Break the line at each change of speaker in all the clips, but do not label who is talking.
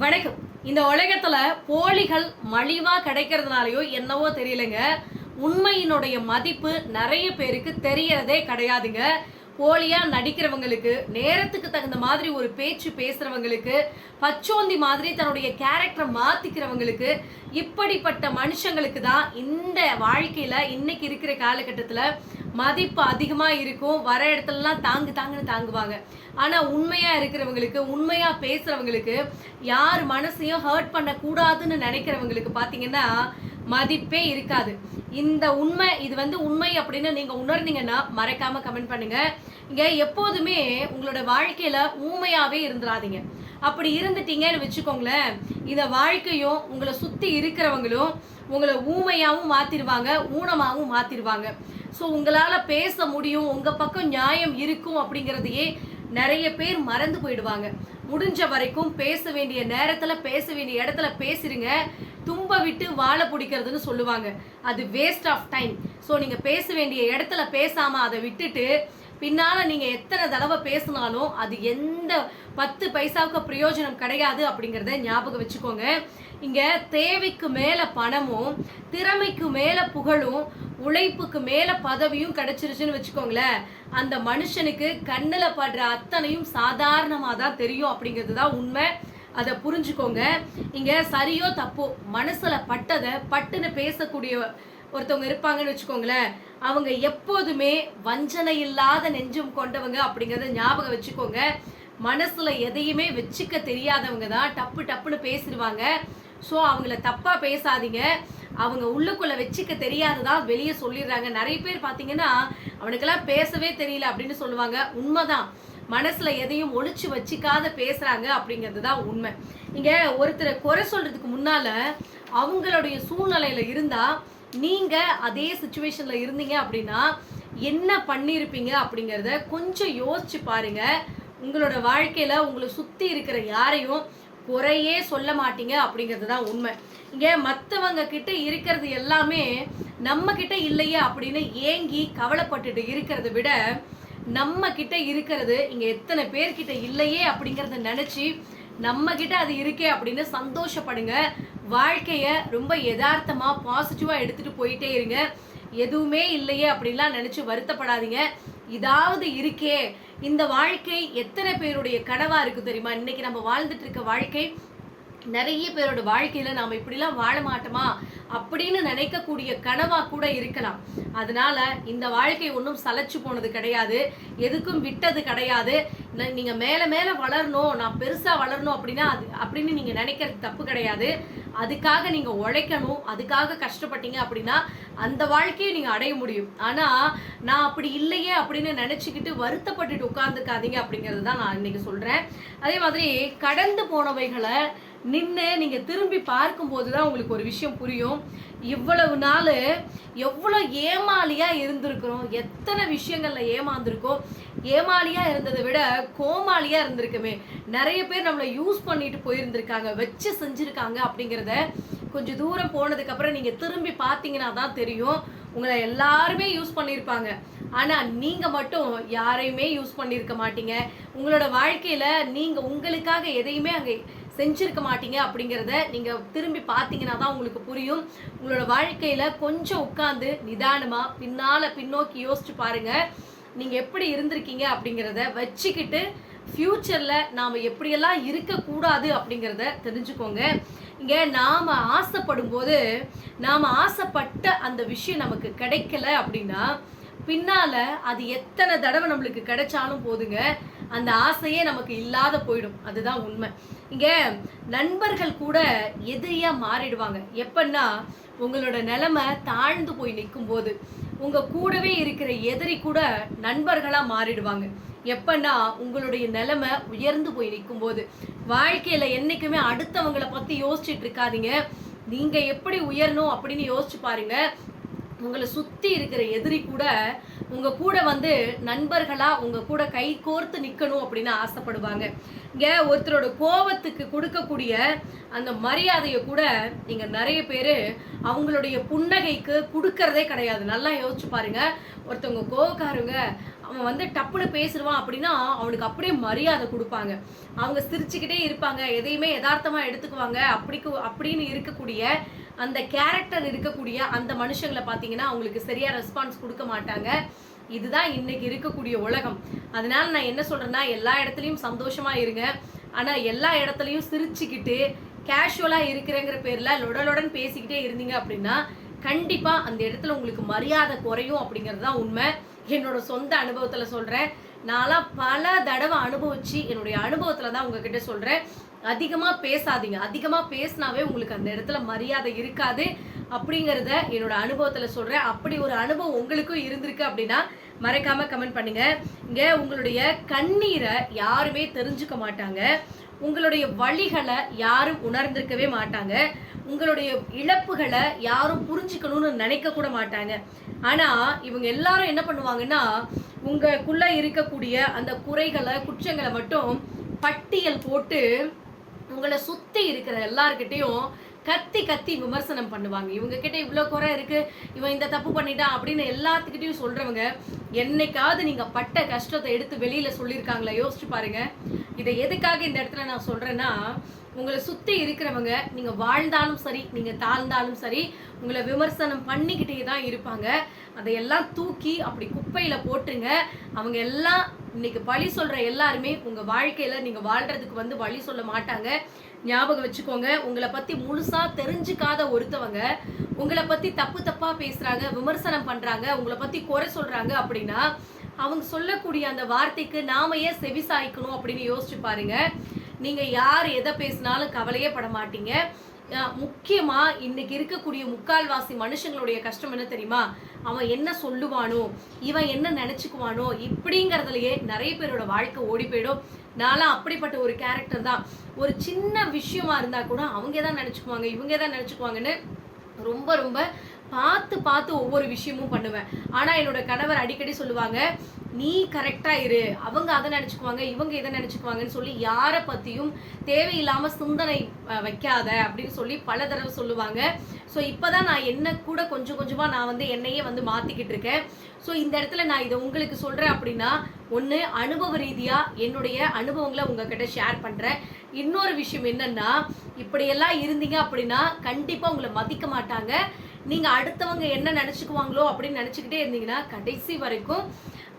வணக்கம். இந்த உலகத்துல போலிகள் மலிவா கிடைக்கிறதுனாலயோ என்னவோ தெரியலங்க, உண்மையினுடைய மதிப்பு நிறைய பேருக்கு தெரியறதே கிடையாதுங்க. போலியா நடிக்கிறவங்களுக்கு, நேரத்துக்கு தகுந்த மாதிரி ஒரு பேச்சு பேசுறவங்களுக்கு, பச்சோந்தி மாதிரி தன்னுடைய கேரக்டரை மாத்திக்கிறவங்களுக்கு, இப்படிப்பட்ட மனுஷங்களுக்கு தான் இந்த வாழ்க்கையில இன்னைக்கு இருக்கிற காலகட்டத்துல மதிப்பு அதிகமா இருக்கும். வர இடத்துலலாம் தாங்குன்னு தாங்குவாங்க. ஆனா உண்மையா இருக்கிறவங்களுக்கு, உண்மையா பேசுறவங்களுக்கு, யார் மனசையும் ஹர்ட் பண்ண கூடாதுன்னு நினைக்கிறவங்களுக்கு பாத்தீங்கன்னா மதிப்பே இருக்காது. இந்த உண்மை, இது உண்மை அப்படின்னு நீங்க உணர்ந்தீங்கன்னா மறக்காம கமெண்ட் பண்ணுங்க. இங்க எப்போதுமே உங்களோட வாழ்க்கையில ஊமையாவே இருந்துடாதீங்க. அப்படி இருந்துட்டீங்கன்னு வச்சுக்கோங்களேன், இந்த வாழ்க்கையும் உங்களை சுத்தி இருக்கிறவங்களும் உங்களை ஊமையாவும் மாத்திருவாங்க, ஊனமாவும் மாத்திருவாங்க. ஸோ உங்களால பேச முடியும், உங்க பக்கம் நியாயம் இருக்கும் அப்படிங்கிறதையே நிறைய பேர் மறந்து போயிடுவாங்க. முடிஞ்ச வரைக்கும் பேச வேண்டிய நேரத்துல, பேச வேண்டிய இடத்துல பேசிருங்க. தும்ப விட்டு வாழை பிடிக்கிறதுன்னு சொல்லுவாங்க, அது வேஸ்ட் ஆஃப் டைம். ஸோ நீங்க பேச வேண்டிய இடத்துல பேசாம அதை விட்டுட்டு பின்னால நீங்க எத்தனை தடவை பேசினாலும் அது எந்த 10 பைசாவுக்கு பிரயோஜனம் கிடையாது அப்படிங்கிறத ஞாபகம் வச்சுக்கோங்க. இங்க தேவைக்கு மேல பணமும், திறமைக்கு மேல புகழும், உழைப்புக்கு மேல பதவியும் கிடைச்சிருச்சுன்னு வச்சுக்கோங்களேன், அந்த மனுஷனுக்கு கண்ணுல படுற அத்தனையும் சாதாரணமா தான் தெரியும் அப்படிங்கிறது தான் உண்மை. அதை புரிஞ்சுக்கோங்க. இங்க சரியோ தப்போ மனசுல பட்டதை பட்டுன்னு பேசக்கூடிய ஒருத்தவங்க இருப்பாங்கன்னு வச்சுக்கோங்களேன், அவங்க எப்போதுமே வஞ்சனை இல்லாத நெஞ்சம் கொண்டவங்க அப்படிங்கிறத ஞாபகம் வச்சுக்கோங்க. மனசுல எதையுமே வச்சுக்க தெரியாதவங்க தான் டப்பு டப்புன்னு பேசிடுவாங்க. ஸோ அவங்கள தப்பா பேசாதீங்க. அவங்க உள்ளுக்குள்ள வச்சுக்க தெரியாததான் வெளியே சொல்லிடுறாங்க. நிறைய பேர் பார்த்தீங்கன்னா அவனுக்கெல்லாம் பேசவே தெரியல அப்படின்னு சொல்லுவாங்க. உண்மைதான், மனசுல எதையும் ஒளிச்சு வச்சுக்காத பேசுறாங்க அப்படிங்கிறது தான் உண்மை. இங்க ஒருத்தரை குறை சொல்றதுக்கு முன்னால அவங்களுடைய சூழ்நிலையில இருந்தா, நீங்க அதே சுச்சுவேஷன்ல இருந்தீங்க அப்படின்னா என்ன பண்ணிருப்பீங்க அப்படிங்கிறத கொஞ்சம் யோசிச்சு பாருங்க. உங்களோட வாழ்க்கையில உங்களை சுத்தி இருக்கிற யாரையும் குறையே சொல்ல மாட்டீங்க அப்படிங்கிறது தான் உண்மை. இங்க மற்றவங்க கிட்ட இருக்கிறது எல்லாமே நம்ம கிட்ட இல்லையே அப்படின்னு ஏங்கி கவலைப்பட்டுட்டு இருக்கிறத விட, நம்ம கிட்ட இருக்கிறது இங்க எத்தனை பேர்கிட்ட இல்லையே அப்படிங்கிறத நினைச்சு நம்ம கிட்ட அது இருக்கே அப்படின்னு சந்தோஷப்படுங்க. வாழ்க்கைய ரொம்ப யதார்த்தமா பாசிட்டிவா எடுத்துட்டு போயிட்டே இருங்க. எதுவுமே இல்லையே அப்படின்லாம் நினைச்சு வருத்தப்படாதீங்க. இதாவது இருக்கே. இந்த வாழ்க்கை எத்தனை பேருடைய கனவா இருக்கு தெரியுமா? இன்னைக்கு நம்ம வாழ்ந்துட்டு இருக்க வாழ்க்கை நிறைய பேரோட வாழ்க்கையில நாம இப்படிலாம் வாழ மாட்டோமா அப்படின்னு நினைக்கக்கூடிய கனவா கூட இருக்கலாம். அதனால இந்த வாழ்க்கை ஒன்றும் சலைச்சு போனது கிடையாது, எதுக்கும் விட்டது கிடையாது. நீங்க மேல மேல வளரணும், நான் பெருசா வளரணும் அப்படின்னா அப்படின்னு நீங்க நினைக்கிறது தப்பு கிடையாது. அதுக்காக நீங்க உழைக்கணும், அதுக்காக கஷ்டப்பட்டீங்க அப்படின்னா அந்த வாழ்க்கையை நீங்க அடைய முடியும். ஆனா நான் அப்படி இல்லையே அப்படின்னு நினைச்சுக்கிட்டு வருத்தப்பட்டுட்டு உட்கார்ந்துக்காதீங்க அப்படிங்கிறது தான் நான் இன்னைக்கு சொல்றேன். அதே மாதிரி கடந்து போனவைகளை நின்று நீங்க திரும்பி பார்க்கும்போது தான் உங்களுக்கு ஒரு விஷயம் புரியும். இவ்வளவு நாள் எவ்வளோ ஏமாளியா இருந்திருக்கிறோம், எத்தனை விஷயங்கள்ல ஏமாந்துருக்கோம். ஏமாளியா இருந்ததை விட கோமாளியா இருந்திருக்குமே. நிறைய பேர் நம்மளை யூஸ் பண்ணிட்டு போயிருந்திருக்காங்க, வச்சு செஞ்சிருக்காங்க அப்படிங்கிறத கொஞ்சம் தூரம் போனதுக்கு அப்புறம் நீங்க திரும்பி பார்த்தீங்கன்னா தான் தெரியும். உங்களை எல்லாருமே யூஸ் பண்ணியிருப்பாங்க, ஆனா நீங்க மட்டும் யாரையுமே யூஸ் பண்ணியிருக்க மாட்டீங்க. உங்களோட வாழ்க்கையில நீங்க உங்களுக்காக எதையுமே அங்கே செஞ்சிருக்க மாட்டீங்க அப்படிங்கிறத நீங்க திரும்பி பார்த்தீங்கன்னா தான் உங்களுக்கு புரியும். உங்களோட வாழ்க்கையில கொஞ்சம் உட்கார்ந்து நிதானமா பின்னோக்கி யோசிச்சு பாருங்க. நீங்க எப்படி இருந்திருக்கீங்க அப்படிங்கிறத வச்சுக்கிட்டு ஃபியூச்சர்ல நாம எப்படியெல்லாம் இருக்கக்கூடாது அப்படிங்கிறத தெரிஞ்சுக்கோங்க. இங்க நாம ஆசைப்படும் போது, நாம ஆசைப்பட்ட அந்த விஷயம் நமக்கு கிடைக்கல அப்படின்னா பின்னால அது எத்தனை தடவை நம்மளுக்கு கிடைச்சாலும் போதுங்க, அந்த ஆசையே நமக்கு இல்லாத போயிடும். அதுதான் உண்மை. இங்க நண்பர்கள் கூட எதிரியா மாறிடுவாங்க. எப்பன்னா உங்களோட நிலைமை தாழ்ந்து போய் நிற்கும் போது உங்க கூடவே இருக்கிற எதிரி கூட நண்பர்களா மாறிடுவாங்க. எப்பன்னா உங்களுடைய நிலைமை உயர்ந்து போய் நிற்கும் போது. வாழ்க்கையில என்னைக்குமே அடுத்தவங்களை பத்தி யோசிச்சுட்டு இருக்காதீங்க, நீங்க எப்படி உயரணும் அப்படின்னு யோசிச்சு பாருங்க. உங்களை சுத்தி இருக்கிற எதிரி கூட உங்க கூட வந்து நண்பர்களா உங்க கூட கை கோர்த்து நிக்கணும் அப்படின்னு ஆசைப்படுவாங்க. இங்க ஒருத்தரோட கோபத்துக்கு கொடுக்கக்கூடிய அந்த மரியாதையை கூட நீங்க நிறைய பேரு அவங்களுடைய புன்னகைக்கு கொடுக்கறதே கிடையாது. நல்லா யோசிச்சு பாருங்க. ஒருத்தவங்க கோவக்காரங்க அவன் வந்து டப்புன்னு பேசுவான் அப்படின்னா அவனுக்கு அப்படியே மரியாதை கொடுப்பாங்க. அவங்க சிரிச்சுக்கிட்டே இருப்பாங்க, எதையுமே யதார்த்தமா எடுத்துக்குவாங்க. அப்படின்னு இருக்கக்கூடிய அந்த கேரக்டர் இருக்கக்கூடிய அந்த மனுஷங்களை பார்த்தீங்கன்னா அவங்களுக்கு சரியா ரெஸ்பான்ஸ் கொடுக்க மாட்டாங்க. இதுதான் இன்னைக்கு இருக்கக்கூடிய உலகம். அதனால நான் என்ன சொல்றேன்னா, எல்லா இடத்துலையும் சந்தோஷமா இருங்க. ஆனா எல்லா இடத்துலையும் சிரிச்சுக்கிட்டு கேஷுவலா இருக்கிறேங்கிற பேர்ல லொடலொடன் பேசிக்கிட்டே இருந்தீங்க அப்படின்னா கண்டிப்பா அந்த இடத்துல உங்களுக்கு மரியாதை குறையும் அப்படிங்கிறது தான் உண்மை. என்னோட சொந்த அனுபவத்துல சொல்றேன். நான்லாம் பல தடவை அனுபவிச்சு என்னுடைய அனுபவத்துல தான் உங்ககிட்ட சொல்றேன். அதிகமா பேசாதீங்க. அதிகமா பேசினாவே உங்களுக்கு அந்த இடத்துல மரியாதை இருக்காது அப்படிங்கிறத என்னோட அனுபவத்துல சொல்றேன். அப்படி ஒரு அனுபவம் உங்களுக்கும் இருந்திருக்கு அப்படின்னா மறக்காம கமெண்ட் பண்ணுங்க. இங்க உங்களுடைய கண்ணீரை யாருமே தெரிஞ்சுக்க மாட்டாங்க. உங்களுடைய வலிகளை யாரும் உணர்ந்திருக்கவே மாட்டாங்க. உங்களுடைய இழப்புகளை யாரும் புரிஞ்சுக்கணும்னு நினைக்க கூட மாட்டாங்க. ஆனா இவங்க எல்லாரும் என்ன பண்ணுவாங்கன்னா, உங்களுக்குள்ள இருக்கக்கூடிய அந்த குறைகளை குற்றங்களை மட்டும் பட்டியல் போட்டு உங்களை சுத்தி இருக்கிற எல்லார்கிட்டையும் கத்தி கத்தி விமர்சனம் பண்ணுவாங்க. இவங்க கிட்ட இவ்வளவு குறை இருக்கு, இவன் இந்த தப்பு பண்ணிட்டான் அப்படின்னு எல்லாத்துக்கிட்டையும் சொல்றவங்க என்னைக்காவது நீங்க பட்ட கஷ்டத்தை எடுத்து வெளியில சொல்லியிருக்காங்களா? யோசிச்சு பாருங்க. இதை எதுக்காக இந்த இடத்துல நான் சொல்றேன்னா, உங்களை சுத்தி இருக்கிறவங்க நீங்க வாழ்ந்தாலும் சரி நீங்க தாழ்ந்தாலும் சரி உங்களை விமர்சனம் பண்ணிக்கிட்டே தான் இருப்பாங்க. அதையெல்லாம் தூக்கி அப்படி குப்பையில போட்டுருங்க. அவங்க எல்லாம் இன்னைக்கு பழி சொல்ற எல்லாருமே உங்க வாழ்க்கையில நீங்க வாழ்றதுக்கு வந்து வழி சொல்ல மாட்டாங்க. ஞாபகம் வச்சுக்கோங்க. உங்களை பத்தி முழுசா தெரிஞ்சுக்காத ஒருத்தவங்க உங்களை பத்தி தப்பு தப்பா பேசுறாங்க, விமர்சனம் பண்றாங்க, உங்களை பத்தி குறை சொல்றாங்க அப்படின்னா அவங்க சொல்லக்கூடிய அந்த வார்த்தைக்கு நாம ஏன் செவி சாய்க்கணும் அப்படின்னு யோசிச்சு பாருங்க. நீங்க யார் எதை பேசினாலும் கவலையே பட மாட்டீங்க. முக்கியமா இன்னைக்கு இருக்கக்கூடிய முக்கால்வாசி மனுஷங்களுடைய கஷ்டம் என்ன தெரியுமா? அவன் என்ன சொல்லுவானோ, இவன் என்ன நினைச்சுக்குவானோ, இப்படிங்கிறதுலயே நிறைய பேரோட வாழ்க்கை ஓடி போயிடும். நான்லாம் அப்படிப்பட்ட ஒரு கேரக்டர் தான். ஒரு சின்ன விஷயமா இருந்தா கூட அவங்க தான் நினைச்சுக்குவாங்க, இவங்க தான் நினைச்சுக்குவாங்கன்னு ரொம்ப ரொம்ப பார்த்து பார்த்து ஒவ்வொரு விஷயமும் பண்ணுவேன். ஆனா என்னோட கணவர் அடிக்கடி சொல்லுவாங்க, நீ கரெக்டா இரு, அவங்க அதை நினைச்சுக்குவாங்க, இவங்க இதை நினைச்சுக்குவாங்கன்னு சொல்லி யாரை பத்தியும் தேவையில்லாம சிந்தனை வைக்காத அப்படின்னு சொல்லி பல தடவை சொல்லுவாங்க. ஸோ இப்போதான் நான் என்ன கூட கொஞ்சம் கொஞ்சமா நான் வந்து என்னையே வந்து மாத்திக்கிட்டு இருக்கேன். ஸோ இந்த இடத்துல நான் இதை உங்களுக்கு சொல்றேன் அப்படின்னா, ஒன்று அனுபவ ரீதியா என்னுடைய அனுபவங்களை உங்ககிட்ட ஷேர் பண்றேன். இன்னொரு விஷயம் என்னன்னா, இப்படியெல்லாம் இருந்தீங்க அப்படின்னா கண்டிப்பா உங்களை மதிக்க மாட்டாங்க. நீங்க அடுத்தவங்க என்ன நினைச்சுக்குவாங்களோ அப்படின்னு நினைச்சுக்கிட்டே இருந்தீங்கன்னா கடைசி வரைக்கும்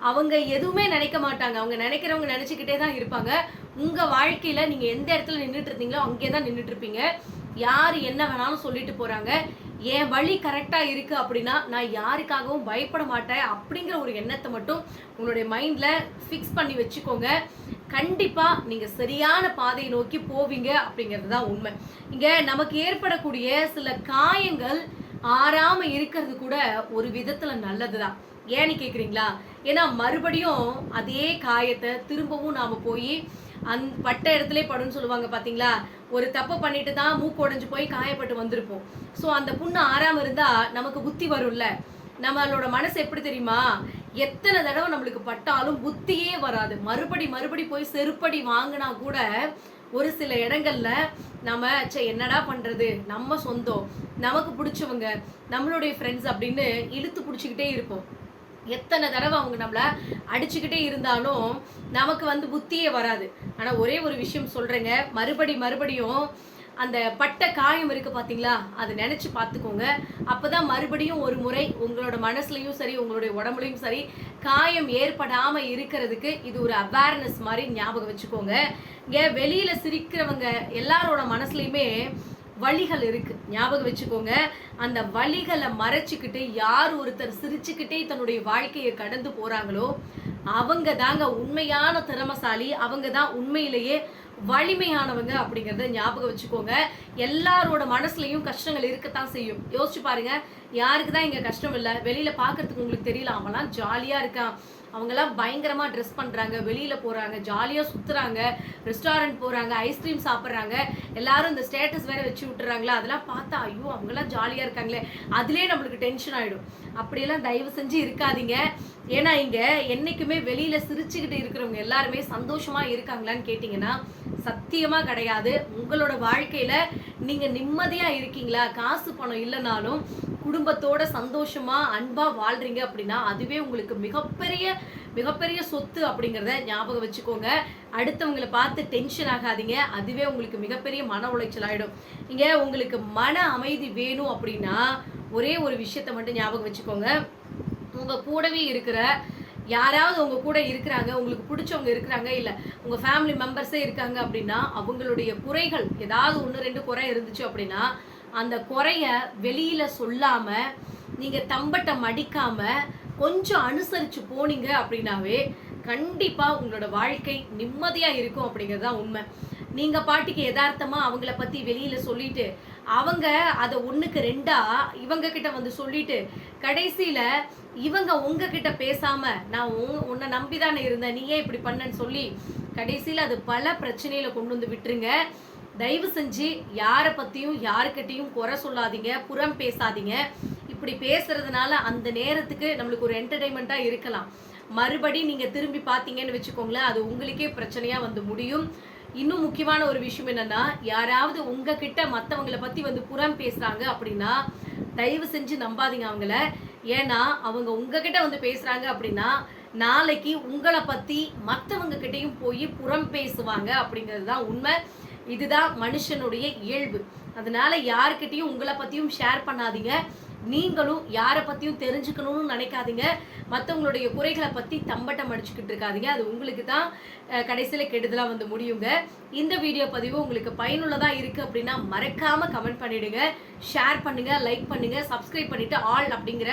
அவங்க எதுவுமே நினைக்க மாட்டாங்க. அவங்க நினைக்கிறவங்க நினைச்சுக்கிட்டே தான் இருப்பாங்க. உங்க வாழ்க்கையில நீங்க எந்த இடத்துல நின்றுட்டு இருந்தீங்களோ அங்கே தான் நின்றுட்டு இருப்பீங்க. யார் என்ன வேணாலும் சொல்லிட்டு போறாங்க. என் வழி கரெக்டா இருக்கு அப்படின்னா நான் யாருக்காகவும் பயப்பட மாட்டேன் அப்படிங்கிற ஒரு எண்ணத்தை மட்டும் உங்களுடைய மைண்ட்ல ஃபிக்ஸ் பண்ணி வச்சுக்கோங்க. கண்டிப்பா நீங்க சரியான பாதையை நோக்கி போவீங்க அப்படிங்கிறது தான் உண்மை. இங்க நமக்கு ஏற்படக்கூடிய சில காயங்கள் ஆறாம இருக்கிறது கூட ஒரு விதத்துல நல்லதுதான். ஏன்னு கேக்குறீங்களா? ஏன்னா மறுபடியும் அதே காயத்தை திரும்பவும் நாம போய் பட்ட இடத்துல படுன்னு சொல்லுவாங்க பாத்தீங்களா? ஒரு தப்பு பண்ணிட்டு தான் மூக்கு உடைஞ்சு போய் காயப்பட்டு வந்திருப்போம். ஸோ அந்த புண்ணு ஆறாம இருந்தா நமக்கு புத்தி வரும்ல. நம்மளோட மனசு எப்படி தெரியுமா? எத்தனை தடவை நம்மளுக்கு பட்டாலும் புத்தியே வராது. மறுபடி போய் செருப்படி வாங்கினா கூட ஒரு சில இடங்கள்ல நம்ம என்னடா பண்றது, நம்ம சொந்தம், நமக்கு பிடிச்சவங்க, நம்மளுடைய ஃப்ரெண்ட்ஸ் அப்படின்னு இழுத்து பிடிச்சிக்கிட்டே இருப்போம். எத்தனை தடவை அவங்க நம்மள அடிச்சுக்கிட்டே இருந்தாலும் நமக்கு வந்து புத்தியே வராது. ஆனா ஒரே ஒரு விஷயம் சொல்றேங்க, மறுபடியும் அந்த பட்ட காயம் இருக்கு பாத்தீங்களா, அதை நினைச்சு பார்த்துக்கோங்க. அப்பதான் மறுபடியும் ஒரு முறை உங்களோட மனசுலயும் சரி உங்களுடைய உடம்புலையும் சரி காயம் ஏற்படாம இருக்கிறதுக்கு இது ஒரு அவேர்னஸ் மாதிரி ஞாபகம் வச்சுக்கோங்க. இங்க வெளியில சிரிக்கிறவங்க எல்லாரோட மனசுலயுமே வலிகள் இருக்கு, ஞாபகம் வச்சுக்கோங்க. அந்த வலிகளை மறைச்சுக்கிட்டு யார் ஒருத்தர் சிரிச்சுக்கிட்டே தன்னுடைய வாழ்க்கையை கடந்து போறாங்களோ அவங்க தாங்க உண்மையான திறமசாலி, அவங்க தான் உண்மையிலேயே வலிமையானவங்க அப்படிங்கறத ஞாபகம் வச்சுக்கோங்க. எல்லாரோட மனசுலயும் கஷ்டங்கள் இருக்கத்தான் செய்யும். யோசிச்சு பாருங்க, யாருக்கு தான் இங்க கஷ்டம் இல்லை? வெளியில பாக்குறதுக்கு உங்களுக்கு தெரியல, அவன்லாம் ஜாலியா இருக்கான், அவங்கெல்லாம் பயங்கரமா ட்ரெஸ் பண்றாங்க, வெளியில போறாங்க, ஜாலியா சுத்துறாங்க, ரெஸ்டாரண்ட் போறாங்க, ஐஸ்கிரீம் சாப்பிட்றாங்க, எல்லாரும் இந்த ஸ்டேட்டஸ் வேற வச்சு விட்டுறாங்களா, அதெல்லாம் பார்த்தா ஐயோ அவங்கெல்லாம் ஜாலியா இருக்காங்களே, அதுலயே நம்மளுக்கு டென்ஷன் ஆயிடும். அப்படியெல்லாம் தயவு செஞ்சு இருக்காதீங்க. ஏன்னா இங்க என்னைக்குமே வெளியில சிரிச்சுக்கிட்டு இருக்கிறவங்க எல்லாருமே சந்தோஷமா இருக்காங்களான்னு கேட்டீங்கன்னா சத்தியமா கிடையாது. உங்களோட வாழ்க்கையில நீங்க நிம்மதியா இருக்கீங்களா, காசு பணம் இல்லைனாலும் குடும்பத்தோட சந்தோஷமா அன்பா வாழ்றீங்க அப்படின்னா அதுவே உங்களுக்கு மிகப்பெரிய மிகப்பெரிய சொத்து அப்படிங்கிறத ஞாபகம் வச்சுக்கோங்க. அடுத்தவங்களை பார்த்து டென்ஷன் ஆகாதீங்க, அதுவே உங்களுக்கு மிகப்பெரிய மன உளைச்சல் ஆயிடும். இங்க உங்களுக்கு மன அமைதி வேணும் அப்படின்னா ஒரே ஒரு விஷயத்த மட்டும் ஞாபகம் வச்சுக்கோங்க. உங்க கூடவே இருக்கிற யாராவது உங்க கூட இருக்கிறாங்க, உங்களுக்கு பிடிச்சவங்க இருக்கிறாங்க, இல்ல உங்க ஃபேமிலி மெம்பர்ஸே இருக்காங்க அப்படின்னா அவங்களுடைய குறைகள் ஏதாவது 1-2 குறை இருந்துச்சு அப்படின்னா அந்த குறைய வெளியில சொல்லாம நீங்க தம்பட்டம் அடிக்காம கொஞ்சம் அனுசரிச்சு போனீங்க அப்படின்னாவே கண்டிப்பா உங்களோட வாழ்க்கை நிம்மதியா இருக்கும் அப்படிங்கிறது தான் உண்மை. நீங்க பாட்டுக்கு யதார்த்தமா அவங்கள பத்தி வெளியில சொல்லிட்டு அவங்க அதை 1க்கு 2ஆ இவங்க கிட்ட வந்து சொல்லிட்டு கடைசியில இவங்க உங்ககிட்ட பேசாம நான் உன்னை நம்பிதானே இருந்தேன், நீ ஏன் இப்படி பண்ணன்னு சொல்லி கடைசியில அது பல பிரச்சனையில கொண்டு வந்து விட்டுருங்க. தயவு செஞ்சு யாரை பத்தியும் யாருக்கிட்டையும் குறை சொல்லாதீங்க, புறம் பேசாதீங்க. இப்படி பேசுறதுனால அந்த நேரத்துக்கு நம்மளுக்கு ஒரு என்டர்டைன்மெண்ட்டா இருக்கலாம், மறுபடி நீங்க திரும்பி பார்த்தீங்கன்னு வச்சுக்கோங்களேன் அது உங்களுக்கே பிரச்சனையா வந்து முடியும். இன்னும் முக்கியமான ஒரு விஷயம் என்னன்னா, யாராவது உங்ககிட்ட மற்றவங்களை பத்தி வந்து புறம் பேசுறாங்க அப்படின்னா தயவு செஞ்சு நம்பாதீங்க அவங்கள. ஏன்னா அவங்க உங்ககிட்ட வந்து பேசுறாங்க அப்படின்னா நாளைக்கு உங்களை பத்தி மற்றவங்க கிட்டையும் போய் புறம் பேசுவாங்க அப்படிங்கிறது தான் உண்மை. இதுதான் மனுஷனுடைய இயல்பு. அதனால யாருக்கிட்டையும் உங்களை பத்தியும் ஷேர் பண்ணாதீங்க, நீங்களும் யாரை பத்தியும் தெரிஞ்சுக்கணும்னு நினைக்காதீங்க, மற்றவங்களுடைய குறைகளை பத்தி தம்பட்டம் அடிச்சுக்கிட்டு இருக்காதீங்க, அது உங்களுக்கு தான் கடைசியில கெடுதலா வந்து முடியுங்க. இந்த வீடியோ பதிவு உங்களுக்கு பயனுள்ளதா இருக்கு அப்படின்னா மறக்காம கமெண்ட் பண்ணிடுங்க, ஷேர் பண்ணுங்க, லைக் பண்ணுங்க, சப்ஸ்கிரைப் பண்ணிட்டு ஆல் அப்படிங்கிற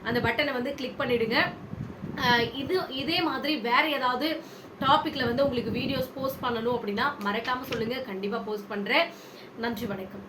அந்த பட்டனை வந்து கிளிக் பண்ணிடுங்க. இதே மாதிரி வேற ஏதாவது டாபிக்ல வந்து உங்களுக்கு வீடியோஸ் போஸ்ட் பண்ணணும் அப்படின்னா மறக்காம சொல்லுங்க, கண்டிப்பா போஸ்ட் பண்றேன். நன்றி, வணக்கம்.